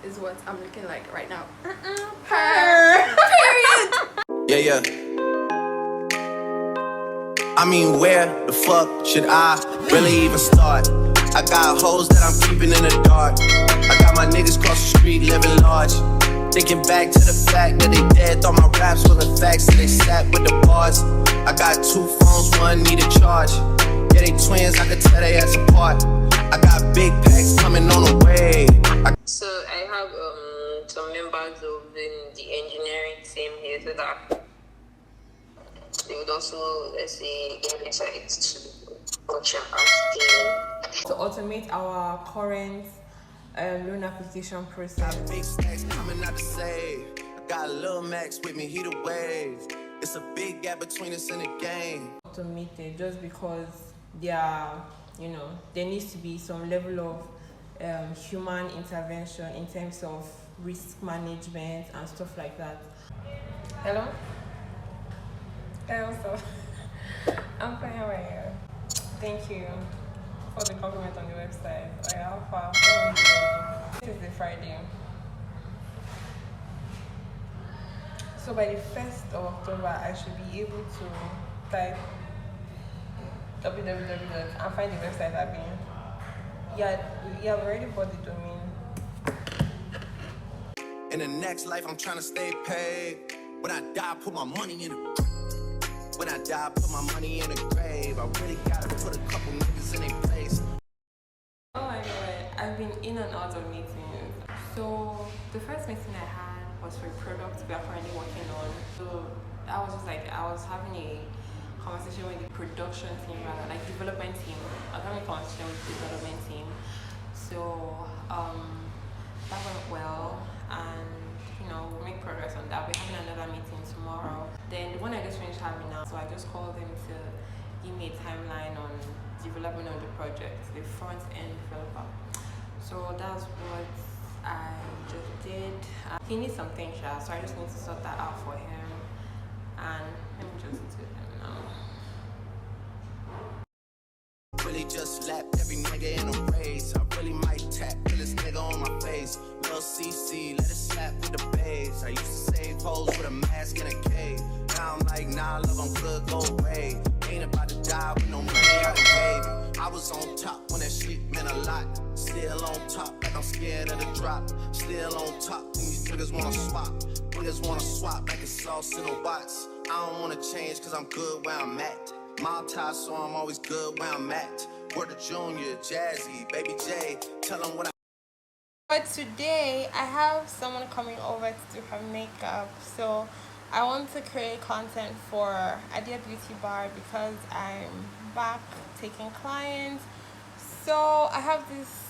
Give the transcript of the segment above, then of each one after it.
is what I'm looking like right now. Period. Yeah. I mean, where the fuck should I really even start? I got hoes that I'm keeping in the dark. I got my niggas cross the street living large. Thinking back to the fact that they dead, thought my raps wasn't facts, so they sat with the bars. I got 2 phones, one need a charge. Yeah, they twins, I could tell they ass apart. I got big packs coming on the way. So I have some members of the engineering team here, so that they would also, let's say, give insights to what you're asking. To automate our current loan application process. Got big stacks coming out to save. I got Lil Max with me, he the wave. It's a big gap between us in the game. Automated just because there needs to be some level of human intervention in terms of risk management and stuff like that. Hello? Hey, what's up? I'm fine, how are you? Thank you for the compliment on the website. How far? This is the Friday. So by the 1st of October, I should be able to type www and find the website I've been. Yeah, I've already bought the domain. In the next life, I'm trying to stay paid. When I die, put my money in the When I die, put my money in the grave. I really gotta put a couple niggas in their place. Oh my god, I've been in and out of meetings. So the first meeting I had was for a product we are currently working on. So I was having a conversation with the production team, rather like development team. I was having a conversation with the development team. So that went well, and we'll make progress on that. We're having another meeting tomorrow. Then the one I just finished having now, so I just called them to give me a timeline on development of the project, the front end developer. So that's what I just did. He needs something, so I just need to sort that out for him. And let me just do him now. Really just slapped every nigga in a race. I really might tap till this nigga on my face. Lil CC, let it slap with the bass. I used to save hoes with a mask in a cave. Now I'm like, nah, love, I'm good, go away. Ain't about to die with no money out of baby. I was on top when that shit meant a lot. Still on top, like I'm scared of the drop. Still on top when these niggas wanna swap. Niggas wanna swap like it's sauce in a watts. I don't wanna change cause I'm good where I'm at. Multi, so I'm always good where I'm at. Word of Junior, Jazzy, Baby J, tell them what I. But today I have someone coming over to do her makeup, so I want to create content for Adiah Beauty Bar because I'm back taking clients. So I have this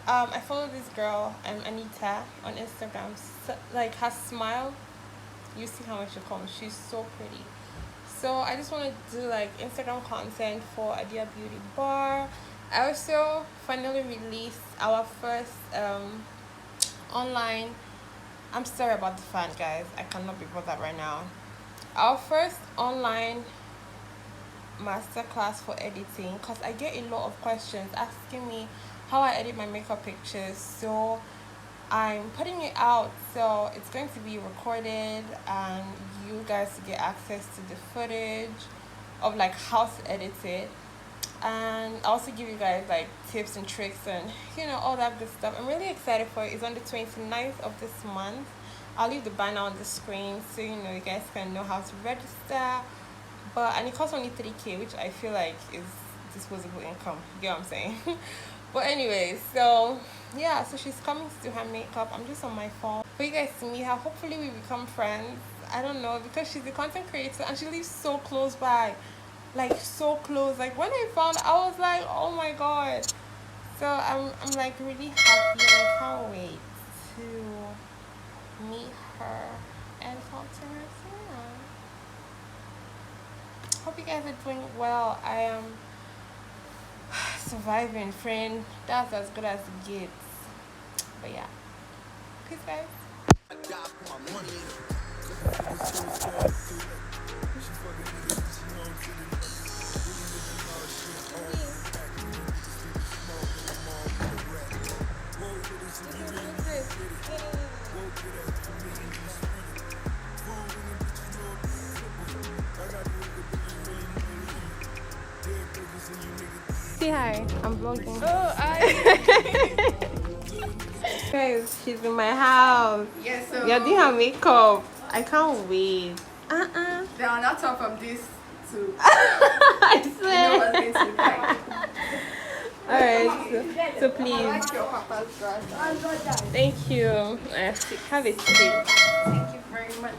I follow this girl, Anita, on Instagram. So, like, her smile, you see how much she comes, she's so pretty. So I just want to do like Instagram content for Adiah Beauty Bar. I also finally released our first online, I'm sorry about the fan, guys, I cannot be bothered right now. Our first online masterclass for editing, because I get a lot of questions asking me how I edit my makeup pictures. So I'm putting it out, so it's going to be recorded and you guys to get access to the footage of like how to edit it, and I also give you guys like tips and tricks and all that good stuff. I'm really excited for it. It's on the 29th of this month. I'll leave the banner on the screen so you guys can know how to register. And it costs only 3K, which I feel like is disposable income. You get what I'm saying? But anyway, so yeah, so she's coming to do her makeup. I'm just on my phone for you guys to meet her. Hopefully we become friends. I don't know, because she's a content creator and she lives so close by, like so close. Like when I found, I was like, oh my god. So I'm like really happy and I can't wait to meet her and talk to her. So yeah, hope you guys are doing well. I am surviving, friend. That's as good as it gets. But yeah, peace, guys. This Say hi. I'm vlogging. Oh, Guys, she's in my house. Yes, so You're doing her makeup. I can't wait. they are not top from this to I you know swear. what's going to look like. Alright, so I please. like your papa's dress. Thank you. Have a seat. Thank you very much.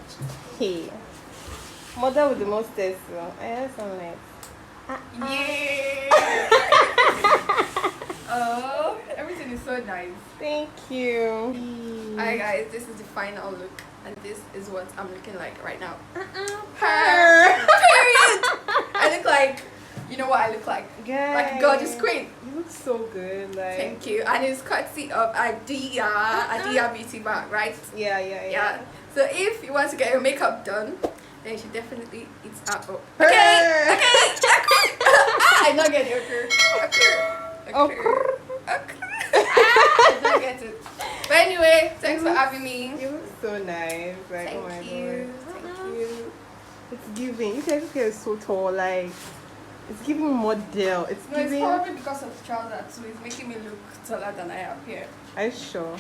Hey. Mother with the mostest. I have some nice. Yeah. Oh, everything is so nice. Thank you. Alright guys, this is the final look and this is what I'm looking like right now. Purr. Period. I look like, you know what I look like? Guys, Like a gorgeous queen. You look so good. Like. Thank you. And it's courtesy of Adiah Beauty Bag, right? Yeah. So if you want to get your makeup done, then you should definitely eat out. Oh. Purr. Okay. I don't get it. I don't get it. But anyway, thanks for having me. You look so nice. Like, Thank oh my you. God. Thank you. It's giving. You guys get so tall. Like, it's giving model. It's No, it's giving. probably because of the trousers, so it's making me look taller than I am here. Are you sure?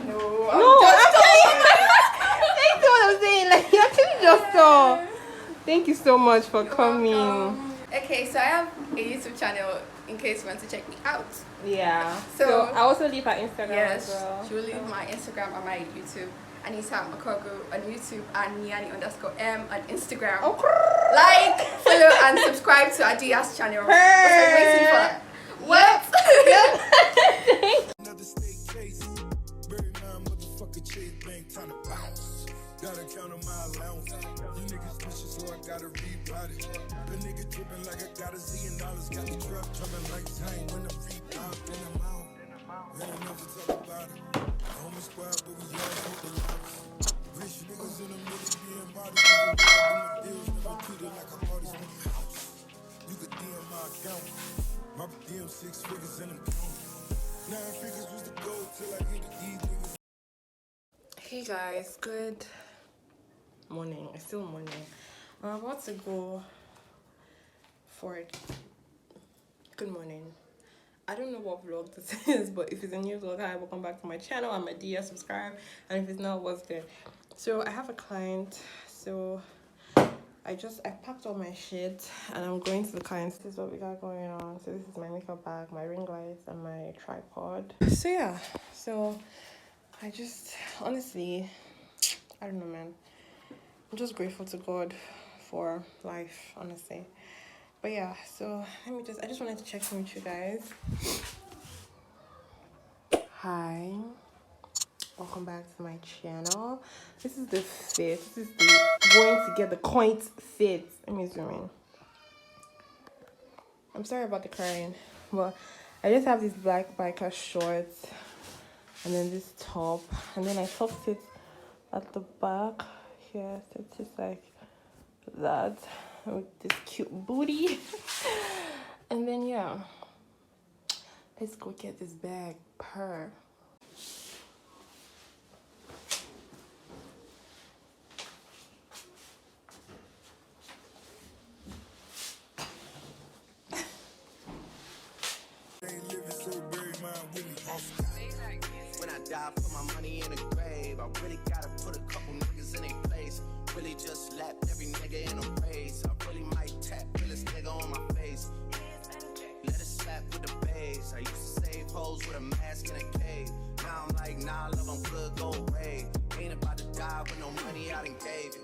No, No, I'm I'm just telling you. That's what I'm saying. Like, you're actually just tall. Thank you so much for coming. welcome. Okay, so I have a YouTube channel in case you want to check me out. Yeah. So- So I also leave her Instagram Yes, as well. she will leave my Instagram and my YouTube. Anita Makogo on YouTube and Niani_M on Instagram. Oh, Like, follow and subscribe to Adiah's channel. What are you waiting for? What? Another state case. Bury my motherfucking chase bank, time to bounce. Gotta count on my allowance. You niggas pushing, so I gotta rebound it. The nigga dripping like I got $1 zillion. Got the truck jumping like time when I'm rebound. Then I'm out. Then I never talk about it. Homie squad, but we all hope the lives. Rich niggas in the middle being bodies. Doing deals, never treated like a artist with a house. You could DM my account. My DM 6 figures in them count. 9 figures was the goal till I hit these niggas. Hey guys, good morning. It's still morning. I'm about to go for it. Good morning. I don't know what vlog this is, but if it's a new vlog, hi, welcome back to my channel. I'm Adiah, subscribe, and if it's not, what's good? So I have a client, so I packed all my shit and I'm going to the client. This is what we got going on. So this is my makeup bag, my ring lights, and my tripod. So yeah, so I just honestly, I don't know, man. I'm just grateful to God for life, honestly. But yeah, so I just wanted to check in with you guys. Hi, welcome back to my channel. This is the fit. This is the going to get the coins fit. Let me zoom in. I'm sorry about the crying, but I just have these black biker shorts and then this top, and then I tucked it at the back here, so it's just like that with this cute booty. And then yeah, let's go get this bag. Purr. When I die, put my money in a grave. I really gotta put a couple niggas in a place. Really just slapped every nigga in a race. I really might tap this nigga on my face. Let it slap with the bass. I used to save hoes with a mask in a cave. Now I'm like, nah, love, I'm good, go away. Ain't about to die with no money I done gave you.